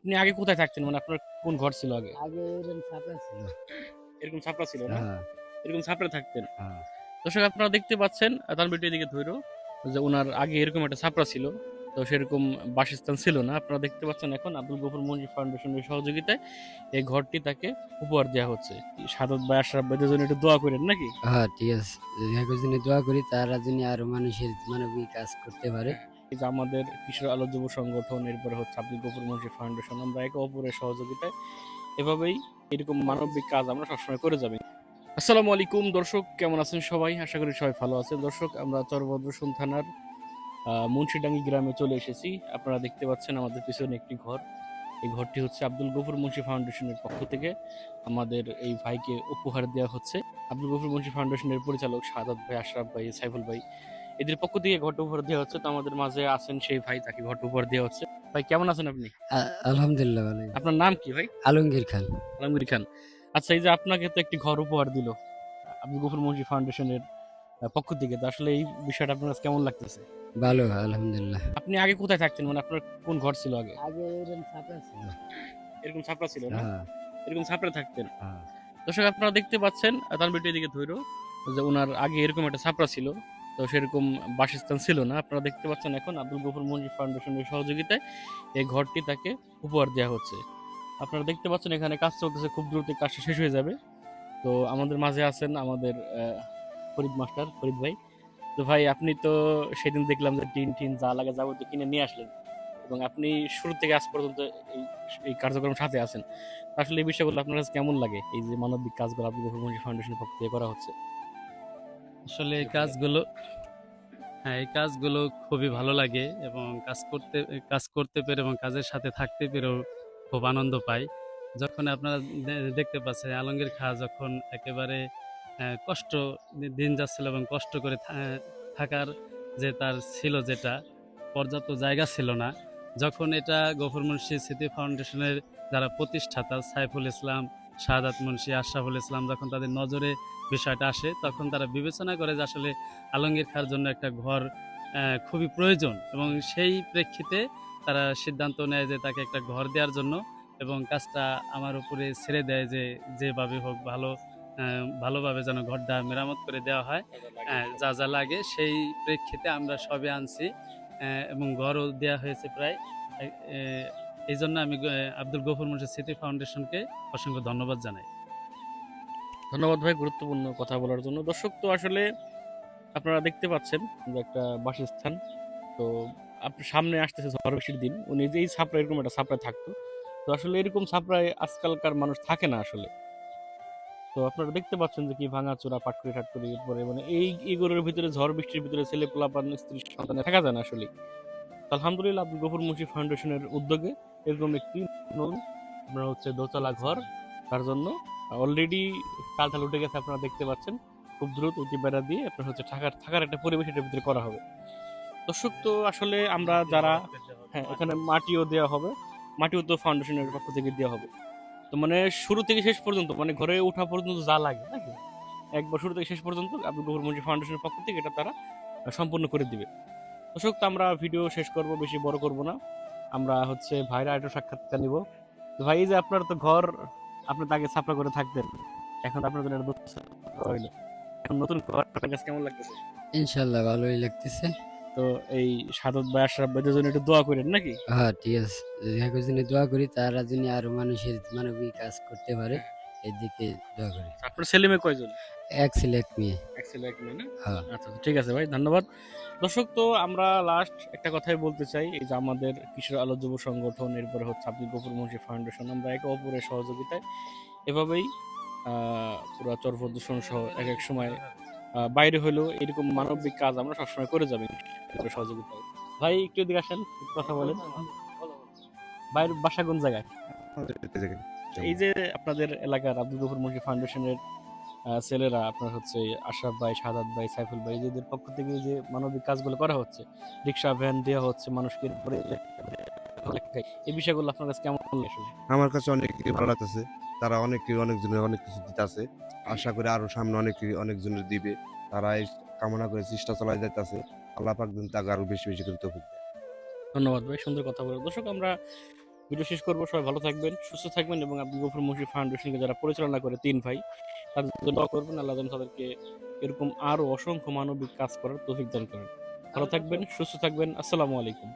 আপনি আগে কোথায় থাকতেন? মানে আপনার কোন ঘর ছিল আগে? আগে এরকম ছাপড়া ছিল। এরকম ছাপরা ছিল না? হ্যাঁ, এরকম ছাপরা থাকতেন। হ্যাঁ। দর্শক আপনারা দেখতে পাচ্ছেন তানভীর একটু এদিকে ধইরো যে উনার আগে এরকম একটা ছাপরা ছিল। তো সেরকম বাসস্থান ছিল না। আপনারা দেখতে পাচ্ছেন এখন আব্দুল গফুর মঞ্জুর ফাউন্ডেশনের সহযোগিতায় এই ঘরটি তাকে উপহার দেয়া হচ্ছে। সাদত ভাই, আশরাফ ভাইদের জন্য একটু দোয়া করেন নাকি? হ্যাঁ, ঠিক আছে। যদি একই জন্য দোয়া করি তারা যেন আরো মানুষের মানবিক কাজ করতে পারে। হ্যাঁ। এই যে আমাদের কিশোর আলো যুব সংগঠন, এরপরে হচ্ছে আব্দুল গফুর মঞ্জুর ফাউন্ডেশন, আমরা একে অপরের সহযোগিতায় এভাবেই এরকম মানবিক কাজ আমরা সবসময় করে যাবো। আসসালামু আলাইকুম দর্শক, কেমন আছেন সবাই? আশা করি সবাই ভালো আছেন। দর্শক, আমরা চরভদ্রসন থানার মুন্সিডাঙ্গি গ্রামে চলে এসেছি। আপনারা দেখতে পাচ্ছেন আমাদের পিছনে একটি ঘর। এই ঘরটি হচ্ছে আব্দুল গফুর মুন্সি ফাউন্ডেশনের পক্ষ থেকে আমাদের এই ভাইকে উপহার দেওয়া হচ্ছে। আব্দুল গফুর মুন্সি ফাউন্ডেশনের পরিচালক সাদাত ভাই, আশরাফ ভাই, সাইফুল ভাই, এদের পক্ষ থেকে ঘরটা উপহার দেওয়া হচ্ছে। তো আমাদের মাঝে আছেন সেই ভাই, তাকে ঘরটা উপহার দেওয়া হচ্ছে। ভাই কেমন আছেন আপনি? আলহামদুলিল্লাহ ভালোই। আপনার নাম কি ভাই? আলমগীর খান। আলমগীর খান। আচ্ছা, এই যে আপনাকে তো একটি ঘর উপহার দিল আব্দুল গফুর মুন্সি ফাউন্ডেশনের পক্ষ থেকে, তো আসলে এই বিষয়টা আপনার কাছে কেমন লাগতেছে? ভালো, আলহামদুলিল্লাহ। আপনি আগে কোথায় থাকতেন? মানে আপনার কোন ঘর ছিল আগে? আগে এরকম ছাপড়া ছিল। এরকম ছাপরা ছিল না? হ্যাঁ, এরকম ছাপরা থাকতেন। হ্যাঁ। দর্শক আপনারা দেখতে পাচ্ছেন তানভীর এদিকে ধইরো যে উনার আগে এরকম একটা ছাপরা ছিল। তো সেরকম বাসস্থান ছিল না। আপনারা দেখতে পাচ্ছেন এখন আব্দুল গফুর মঞ্জুর ফাউন্ডেশনের সহযোগিতায় এই ঘরটি তাকে উপহার দেওয়া হচ্ছে। আপনারা দেখতে পাচ্ছেন এখানে কাজ চলতেছে, খুব দ্রুত কাজটা শেষ হয়ে যাবে। তো আমাদের মাঝে আছেন আমাদের ফরিদ মাস্টার, ফরিদ ভাই। তো ভাই, আপনি তো সেদিন দেখলাম যে টিন টিন যা লাগে যাবতীয় কিনে নিয়ে আসলেন, এবং আপনি শুরু থেকে আজ পর্যন্ত এই এই কার্যক্রম সাথে আছেন। আসলে এই বিষয়গুলো আপনার কাছে কেমন লাগে? এই যে মানবিক কাজগুলো আব্দুল গফুর মুন্সি ফাউন্ডেশনের পক্ষ থেকে করা হচ্ছে। আসলে এই কাজগুলো খুবই ভালো লাগে এবং কাজ করতে পেরে এবং কাজের সাথে থাকতে পেরেও খুব আনন্দ পাই। যখন আপনারা দেখতে পাচ্ছেন আলমগীর খাঁ যখন একেবারে কষ্ট দিন যাচ্ছিল এবং কষ্ট করে থাকার যে তার ছিল, যেটা পর্যাপ্ত জায়গা ছিল না, যখন এটা গফুর মুন্সি স্মৃতি ফাউন্ডেশনের যারা প্রতিষ্ঠাতা সাইফুল ইসলাম, শাহাদাত মুন্সি, আশরাফুল ইসলাম, যখন তাদের নজরে বিষয়টা আসে, তখন তারা বিবেচনা করে যে আসলে আলমগীর খাঁর জন্য একটা ঘর খুবই প্রয়োজন, এবং সেই প্রেক্ষিতে তারা সিদ্ধান্ত নেয় যে তাকে একটা ঘর দেওয়ার জন্য, এবং কাজটা আমার উপরে ছেড়ে দেয় যে যেভাবে হোক ভালোভাবে যেন ঘরটা মেরামত করে দেওয়া হয়। যা যা লাগে সেই প্রেক্ষিতে আমরা সবে আনছি, এবং ঘরও দেওয়া হয়েছে প্রায়। এই জন্য আমি আব্দুল গফুর মুন্সি স্মৃতি ফাউন্ডেশনকে অসংখ্য ধন্যবাদ জানাই। ধন্যবাদ ভাই গুরুত্বপূর্ণ কথা বলার জন্য। দর্শক, তো আসলে আপনারা দেখতে পাচ্ছেন যে একটা বাসস্থান। তো আপনার সামনে আসতেছে ঝড় বৃষ্টির দিন, উনি যে এই ছাপড়া এরকম একটা ছাপড়ায় থাকতো। তো আসলে এরকম ছাপড়ায় আজকালকার মানুষ থাকে না আসলে। তো আপনারা দেখতে পাচ্ছেন যে কি ভাঙাচোরা, পাটকুড়ি টাটকুড়ি, এরপরে মানে এইগুলোর ভিতরে, ঝড় বৃষ্টির ভিতরে ছেলে পোলাপান, স্ত্রী সন্তান থাকা যায় না আসলে। তো আলহামদুলিল্লাহ আব্দুল গফুর মুন্সি ফাউন্ডেশনের উদ্যোগে এরকম একটি নতুন আপনার হচ্ছে দোতলা ঘর তার জন্য অলরেডি চালটা উঠে গেছে। আপনারা দেখতে পাচ্ছেন খুব দ্রুত উঠি বেড়া দিয়ে আপনার হচ্ছে থাকার থাকার একটা পরিবেশ এটার ভিতরে করা হবে। দর্শক, তো আসলে আমরা যারা, হ্যাঁ, এখানে মাটিও দেওয়া হবে। মাটিও তো ফাউন্ডেশনের পক্ষ থেকে দেওয়া হবে। তো মানে শুরু থেকে শেষ পর্যন্ত, মানে ঘরে ওঠা পর্যন্ত যা লাগে নাকি, একবার শুরু থেকে শেষ পর্যন্ত আব্দুল গফুর মুন্সি ফাউন্ডেশনের পক্ষ থেকে এটা তারা সম্পূর্ণ করে দিবে। দর্শক, তো আমরা ভিডিও শেষ করব, বেশি বড় করব না। আমরা হচ্ছে ভাইরা একটু সাক্ষাৎকার নিব। তো ভাই, এই যে আপনার তো ঘর, আপনি তো আগে ছাপড়া করে থাকতেন, এখন আপনার জন্য একটা নতুন ঘর হইলো। এখন নতুন ঘর আপনার কাছে কেমন লাগতেছে? ইনশাল্লাহ ভালোই লাগতেছে। তো এই সাদত ভাই, আশরাফ ভাইদের জন্য একটু দোয়া করেন নাকি? হ্যাঁ, ঠিক আছে। যদি একই জন্য দোয়া করি তারা যেন আরো মানুষের মানবিক কাজ করতে পারে। এদিকে দোয়া করি। আপনার ছেলে মেয়ে কয়জন? এক ছেলে এক মেয়ে। এক ছেলে এক মেয়ে না? হ্যাঁ। আচ্ছা, ঠিক আছে ভাই, ধন্যবাদ। দর্শক, তো আমরা লাস্ট একটা কথাই বলতে চাই। এই যে আমাদের কিশোর আলো যুব সংগঠন, এরপরে হচ্ছে আব্দুল গফুর মুন্সি ফাউন্ডেশন, আমরা একে অপরের সহযোগিতায় এভাবেই পুরা চরফদ্দূষণ সহ এক এক সময় বাইরে হলেও এরকম মানবিক কাজ আমরা সবসময় করে যাবেন সহযোগিতায়। ভাই একটু এদিকে আসেন, একটু কথা বলেন। ভাইয়ের বাসা কোন জায়গায়? এই যে আপনাদের এলাকার আব্দুল গফুর মুন্সি ফাউন্ডেশনের ছেলেরা, আপনার হচ্ছে আশরাফ ভাই, সাদাত ভাই, সাইফুল ভাই, এদের পক্ষ থেকে যে মানবিক কাজগুলো করা হচ্ছে, রিক্সা ভ্যান দেওয়া হচ্ছে মানুষকে, এই বিষয়গুলো আপনার কাছে কেমন লাগে আসলে? আমার কাছে অনেক ভালো লাগতেছে। তারা অনেকজনের অনেক কিছু দিতেছে। আশা করি আরো সামনে অনেকজনের দিবে। তারা এই কামনা করে চেষ্টা চালায় যাইতেছে। আল্লাহ পাক যেন তাকে আরো বেশি বেশি করে তৌফিক দেয়। ধন্যবাদ ভাই, সুন্দর কথা বলে। দর্শক, আমরা ভিডিও শেষ করবো। সবাই ভালো থাকবেন, সুস্থ থাকবেন এবং আপনি গফুর মুন্সি ফাউন্ডেশনকে যারা পরিচালনা করে 3 ভাই, তাদের জন্য দোয়া করবেন। আল্লাহ যেন তাদেরকে এরকম আরো অসংখ্য মানবিক কাজ করার তৌফিক দান করেন। ভালো থাকবেন, সুস্থ থাকবেন। আসসালামু আলাইকুম।